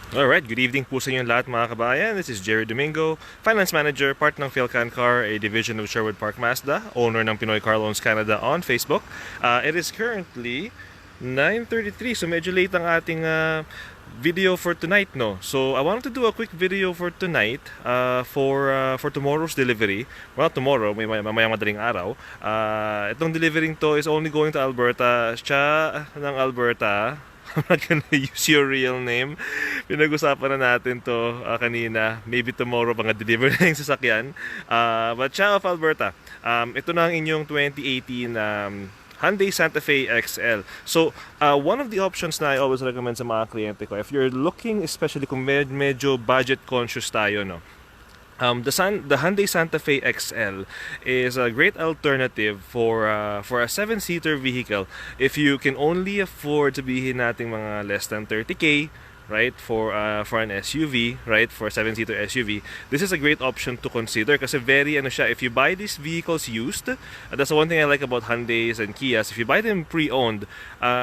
Alright, good evening po sa inyong lahat mga kabayan. This is Jerry Domingo, Finance Manager, part ng Philcan Car, a division of Sherwood Park Mazda, owner ng Pinoy Car Loans Canada on Facebook. It is currently 9:33, so medyo late ang ating video for tonight, no? So I wanted to do a quick video for tonight for tomorrow's delivery. Well, not tomorrow, mamayang madaling araw. Itong delivering to is only going to Alberta. Siya ng Alberta. I'm not gonna use your real name. Pinag-usapan na natin to kanina. Maybe tomorrow mga deliver na yung sasakyan. But siya of Alberta. Ito na ang inyong 2018 Hyundai Santa Fe XL. So, one of the options na I always recommend sa mga kliyente ko, if you're looking, especially kung medyo budget conscious tayo, no? The Hyundai Santa Fe XL is a great alternative for a 7-seater vehicle if you can only afford to bihin nating mga less than 30K, right, for an SUV, right, for a 7-seater SUV. This is a great option to consider kasi very ano siya, if you buy these vehicles used, that's the one thing I like about Hyundais and Kias. If you buy them pre-owned,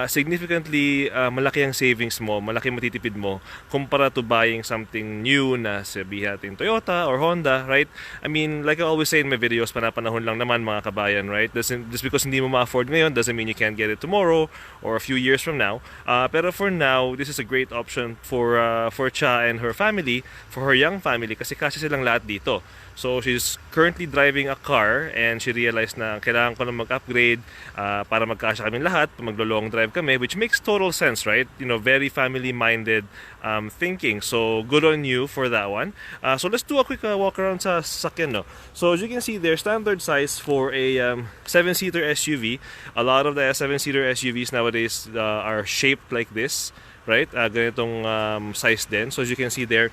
significantly malaki ang savings mo, malaki matitipid mo kumpara to buying something new na sabihin natin Toyota or Honda, right? I mean, like I always say in my videos, panapanahon lang naman mga kabayan, right? Just because hindi mo ma-afford ngayon doesn't mean you can't get it tomorrow or a few years from now. Pero for now, this is a great option for Cha and her family, for her young family, kasi kasi silang lahat dito. So she's currently driving a car and she realized na kailangan ko na mag-upgrade para magkasya kami lahat, maglo-long drive kami, which makes total sense, right? You know, very family-minded thinking. So good on you for that one. So let's do a quick walk around sa sasakyan, no? So as you can see there, standard size for a 7-seater SUV. A lot of the 7-seater SUVs nowadays are shaped like this, right? Ganitong size din. So as you can see there,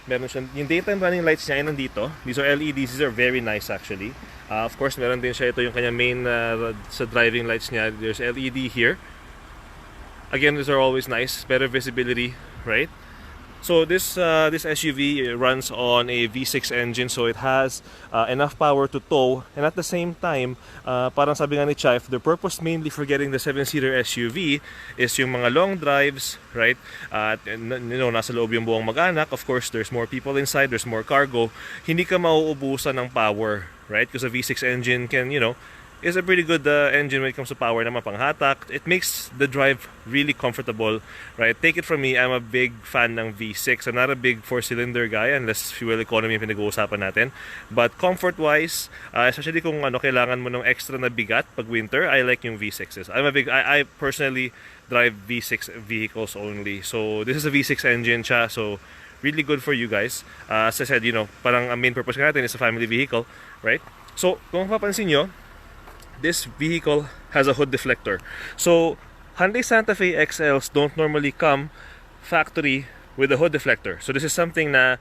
meron siya, yung daytime running lights niya ay nandito. These are LEDs, these are very nice actually. Of course, meron din siya, ito yung kanya main sa driving lights niya. There's LED here. Again, these are always nice, better visibility, right? So this SUV runs on a V6 engine, so it has enough power to tow, and at the same time, parang sabi nga ni Chef, the purpose mainly for getting the 7-seater SUV is yung mga long drives, right? You know, nasa loob yung buong mag-anak. Of course, there's more people inside, there's more cargo. Hindi ka mauubusan ng power, right? Because a V6 engine can, you know, is a pretty good engine when it comes to power naman panghatak. It makes the drive really comfortable, right? Take it from me, I'm a big fan ng V6. I'm not a big 4-cylinder guy unless fuel economy yung pinag-uusapan natin. But comfort-wise, especially kung ano, kailangan mo ng extra na bigat pag winter, I like yung V6s. I personally drive V6 vehicles only. So this is a V6 engine siya, so really good for you guys. As I said, you know, parang ang main purpose natin is a family vehicle, right? So kung mapapansin nyo, this vehicle has a hood deflector. So Hyundai Santa Fe XLs don't normally come factory with a hood deflector. So this is something na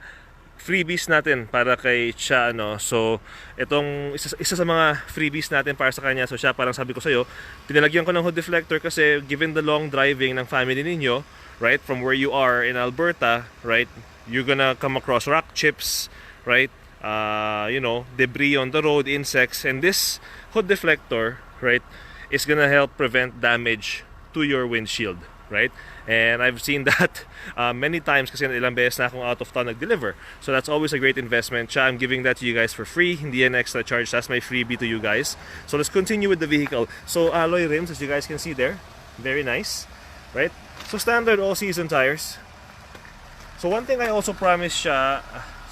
freebies natin para kay Cha, no? So itong isa sa mga freebies natin para sa kanya. So siya, parang sabi ko sa iyo, pinalagyan ko ng hood deflector kasi given the long driving ng family ninyo, right, from where you are in Alberta, right, you're gonna come across rock chips, right? You know, debris on the road, insects, and this hood deflector, right, is gonna help prevent damage to your windshield, right? And I've seen that many times kasi ilang beses na akong out of town nag-deliver. So that's always a great investment. I'm giving that to you guys for free, hindi an extra charge. That's my freebie to you guys. So let's continue with the vehicle. So alloy rims, as you guys can see there, very nice, right? So standard all-season tires. So one thing I also promised siya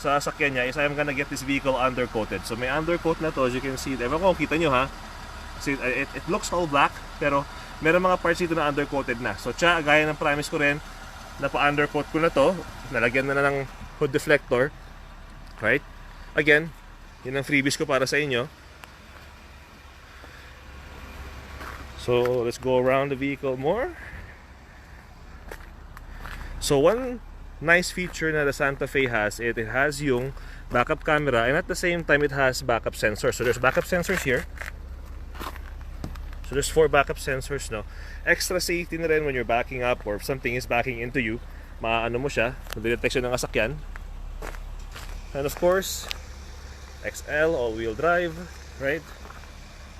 sa sakyan niya is I'm gonna get this vehicle undercoated. So may undercoat na to, as you can see. Ewan ko kung kita nyo ha. See, it looks all black, pero meron mga parts dito na undercoated na. So Cha, gaya ng promise ko rin, napa-undercoat ko na to. Nalagyan na ng hood deflector. Right? Again, yun ang freebies ko para sa inyo. So let's go around the vehicle more. So one nice feature na the Santa Fe has, it has yung backup camera, and at the same time it has backup sensors. So there's backup sensors here. So there's 4 backup sensors, no. Extra safety na rin when you're backing up or if something is backing into you, maano mo siya, detect siya ng kasakyan. And of course, XL all-wheel drive, right?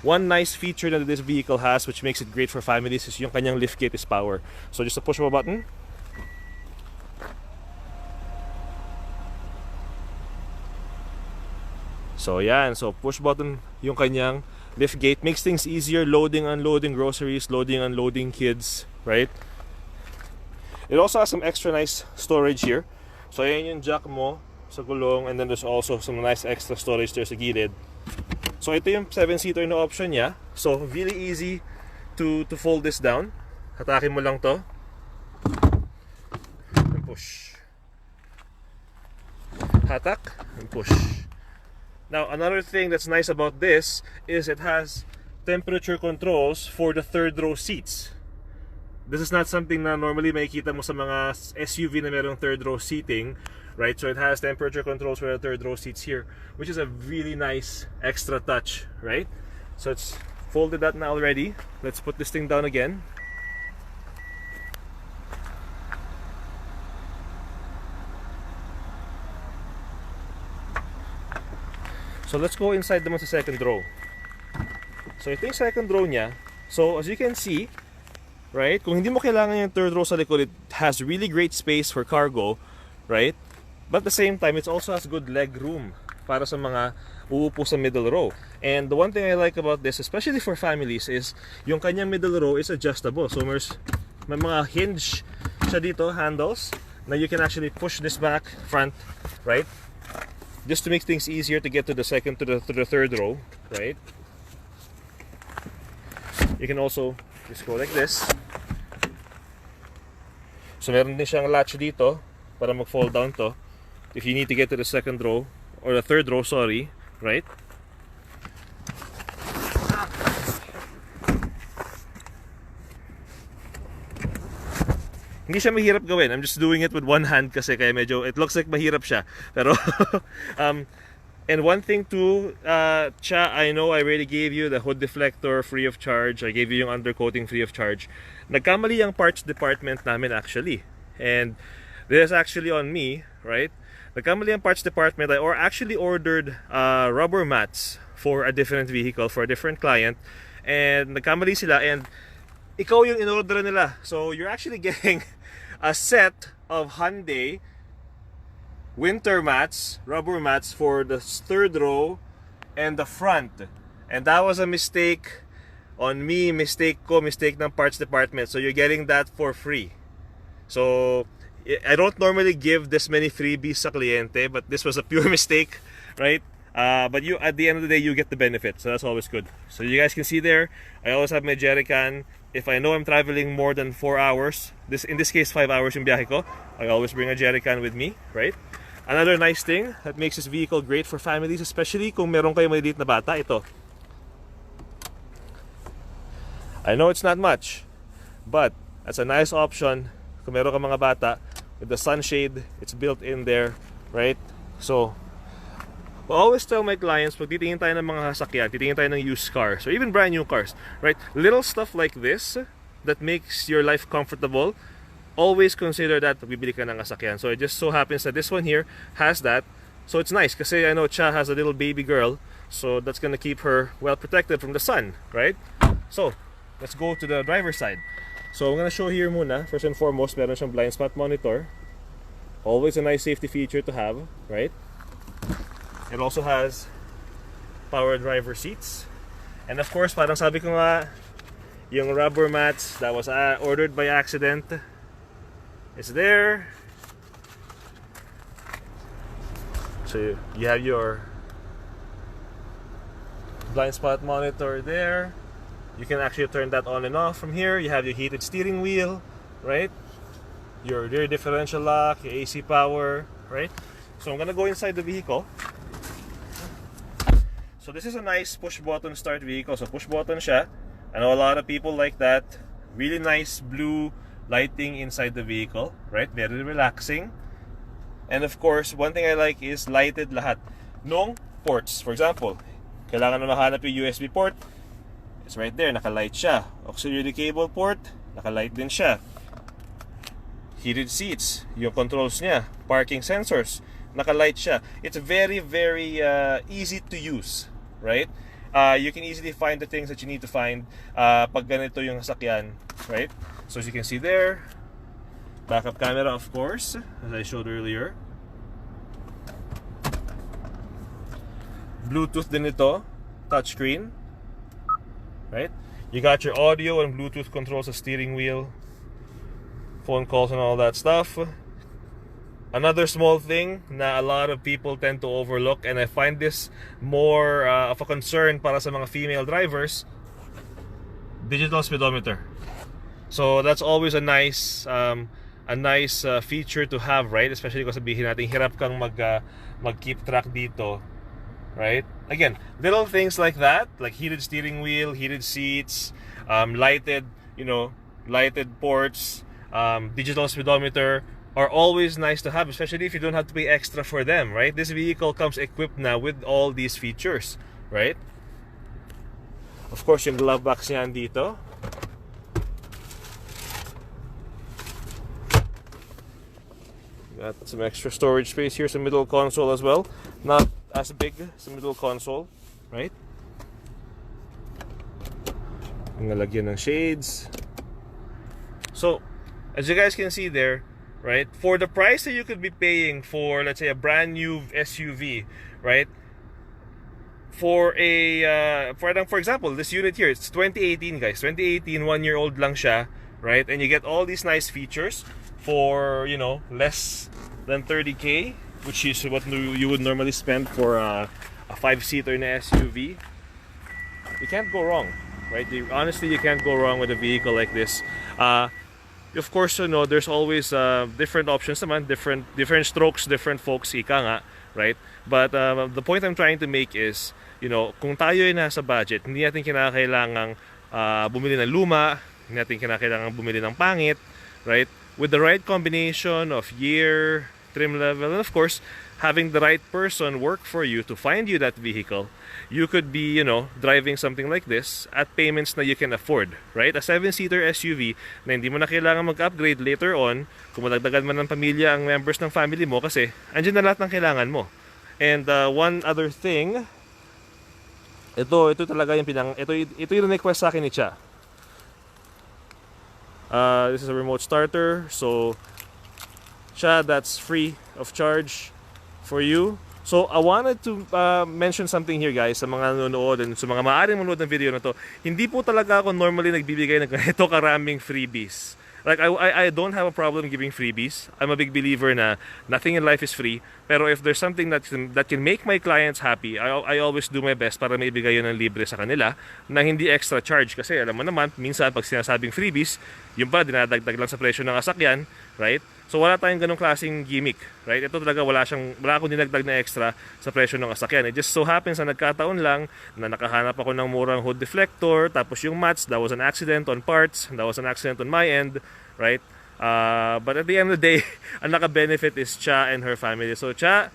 One nice feature that this vehicle has, which makes it great for families, is yung kanyang lift kit is power. So just to push of a button, So yan, so push button yung kanyang lift gate. Makes things easier loading, unloading groceries, loading, unloading kids, right? It also has some extra nice storage here. So ayan yung jack mo sa gulong, and then there's also some nice extra storage there sa gilid. So ito yung 7-seater na option niya. So really easy to fold this down. Hatakin mo lang to and push. Hatak and push. Now another thing that's nice about this is it has temperature controls for the third row seats. This is not something na normally makikita mo sa mga SUV na merong third row seating, right? So it has temperature controls for the third row seats here, which is a really nice extra touch, right? So it's folded that now already. Let's put this thing down again. So let's go inside naman sa second row. So ito yung second row niya. So as you can see, right, kung hindi mo kailangan yung third row sa likod, it has really great space for cargo, right? But at the same time, it also has good leg room para sa mga uupo sa middle row. And the one thing I like about this, especially for families, is yung kanyang middle row is adjustable. So may mga hinge siya dito, handles, na you can actually push this back, front, right? Just to make things easier to get to the second, to the third row, right? You can also just go like this. So meron din siyang latch dito para mag-fold down to if you need to get to the second row, or the third row, sorry, right? Hindi siya mahirap gawin. I'm just doing it with one hand kasi kaya medyo, it looks like mahirap siya. Pero, and one thing too, Cha, I know I already gave you the hood deflector free of charge. I gave you yung undercoating free of charge. Nagkamali ang parts department namin actually. And this is actually on me, right? Nagkamali ang parts department. I actually ordered rubber mats for a different vehicle, for a different client. And nagkamali sila, and ikaw yung in-order nila. So you're actually getting a set of Hyundai winter mats, rubber mats for the third row and the front. And that was a mistake on me, mistake ko, mistake ng parts department. So you're getting that for free. So I don't normally give this many freebies sa kliyente, but this was a pure mistake, right? But you, at the end of the day, you get the benefit, so that's always good. So you guys can see there, I always have my jerry can. If I know I'm traveling more than 4 hours, in this case 5 hours yung biyahe ko, I always bring a jerry can with me, right? Another nice thing that makes this vehicle great for families, especially kung meron kayo maliliit na bata, ito. I know it's not much, but that's a nice option kung meron ka mga bata. With the sunshade, it's built in there, right? So I always tell my clients, pag titingin tayo ng mga sasakyan, titingin tayo ng used cars, or even brand new cars, right? Little stuff like this that makes your life comfortable, always consider that pag bibili ka ng sasakyan. So it just so happens that this one here has that. So it's nice, kasi I know Cha has a little baby girl, so that's gonna keep her well protected from the sun, right? So let's go to the driver's side. So I'm gonna show here muna, first and foremost, meron siyang blind spot monitor. Always a nice safety feature to have, right? It also has power driver seats. And of course, parang sabi ko nga, yung rubber mats that was ordered by accident is there. So you have your blind spot monitor there. You can actually turn that on and off from here. You have your heated steering wheel, right? Your rear differential lock, your AC power, right? So I'm gonna go inside the vehicle. So this is a nice push button start vehicle. So push button siya. I know a lot of people like that. Really nice blue lighting inside the vehicle, right? Very relaxing. And of course, one thing I like is lighted lahat nung ports. For example, kailangan na mahanap yung USB port. It's right there, naka-light siya. Auxiliary cable port, naka-light din siya. Heated seats, yung controls niya. Parking sensors, naka-light siya. It's very, very easy to use, right? You can easily find the things that you need to find pag ganito yung sasakyan, right? So as you can see there, backup camera of course, as I showed earlier. Bluetooth din ito, touchscreen, right? You got your audio and Bluetooth controls, the steering wheel, phone calls and all that stuff. Another small thing na a lot of people tend to overlook, and I find this more of a concern para sa mga female drivers, digital speedometer. So that's always a nice feature to have, right? Especially kung sabihin natin hirap kang mag-keep track dito, right? Again, little things like that, like heated steering wheel, heated seats, lighted ports, digital speedometer are always nice to have, especially if you don't have to pay extra for them, right? This vehicle comes equipped now with all these features, right? Of course, yung glove box niyan dito. Got some extra storage space here, some middle console as well. Not as big as the middle console, right? Ang lalagyan ng shades. So, as you guys can see there, right, for the price that you could be paying for, let's say, a brand new SUV, right? For example, this unit here, it's 2018, guys. 2018, 1-year-old lang siya, right? And you get all these nice features for, you know, less than 30K, which is what you would normally spend for a 5-seater in a SUV. You can't go wrong, right? Honestly, you can't go wrong with a vehicle like this. Of course, you know, there's always different options naman, different strokes, different folks, ika nga, right? But the point I'm trying to make is, you know, kung tayo ay nasa budget, hindi natin kinakailangang bumili ng luma, hindi natin kinakailangang bumili ng pangit, right? With the right combination of year, trim level, and of course, having the right person work for you to find you that vehicle, you could be, you know, driving something like this at payments na you can afford, right? A 7-seater SUV na hindi mo na kailangan mag-upgrade later on kung madagdagan man ng pamilya ang members ng family mo kasi andyan na lahat ng kailangan mo. And one other thing, ito talaga yung ito yung request sa akin ni Cha. This is a remote starter, so Cha, that's free of charge for you. So I wanted to mention something here, guys, sa mga nanonood and sa mga maaaring manood ng video na to. Hindi po talaga ako normally nagbibigay ng ganito karaming freebies. Like, I don't have a problem giving freebies. I'm a big believer na nothing in life is free. Pero if there's something that can make my clients happy, I always do my best para maibigay yun ng libre sa kanila na hindi extra charge. Kasi alam mo naman, minsan pag sinasabing freebies, yung pa dinadagdag lang sa presyo ng sasakyan, right? So wala tayong ganong klaseng gimmick, right? Ito talaga wala akong dinagdag na extra sa presyo ng sasakyan. It just so happens na nagkataon lang na nakahanap ako ng murang hood deflector, tapos yung mats, that was an accident on parts, that was an accident on my end, right? But at the end of the day, ang naka-benefit is Cha and her family. So Cha,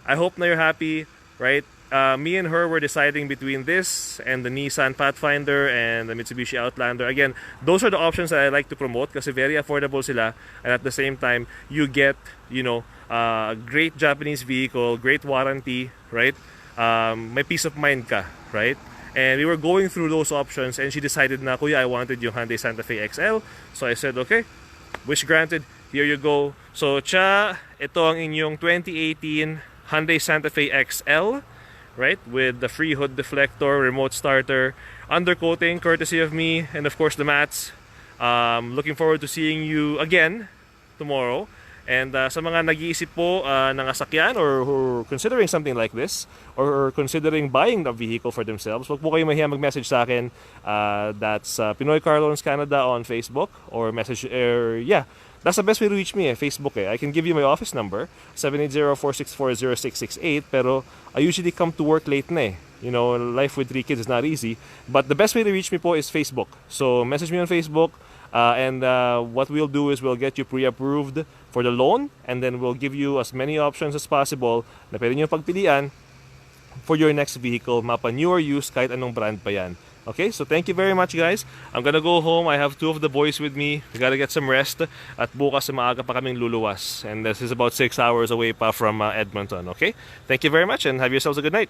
I hope na you're happy, right? Me and her were deciding between this and the Nissan Pathfinder and the Mitsubishi Outlander. Again, those are the options that I like to promote kasi very affordable sila, and at the same time, you get, you know, great Japanese vehicle, great warranty, right? May peace of mind ka, right? And we were going through those options and she decided na, Kuya, I wanted yung Hyundai Santa Fe XL. So I said, okay, wish granted, here you go. So Cha, ito ang inyong 2018 Hyundai Santa Fe XL, right, with the free hood deflector, remote starter, undercoating courtesy of me, and of course the mats. Looking forward to seeing you again tomorrow. And sa mga nag-iisip po ng sasakyan or who are considering something like this or considering buying the vehicle for themselves, wag po kayo mahiya mag-message sa akin. That's Pinoy Car Loans Canada on Facebook or message that's the best way to reach me, Facebook. I can give you my office number, 780-464-0668, pero I usually come to work late na. You know, life with 3 kids is not easy. But the best way to reach me po is Facebook. So message me on Facebook, and what we'll do is we'll get you pre-approved for the loan, and then we'll give you as many options as possible na pwede nyo pagpilian for your next vehicle, mapa new or used, kahit anong brand pa yan. Okay, so thank you very much, guys. I'm gonna go home. I have 2 of the boys with me. We gotta get some rest. At bukas maaga pa kaming luluwas. And this is about 6 hours away pa from Edmonton, okay? Thank you very much and have yourselves a good night.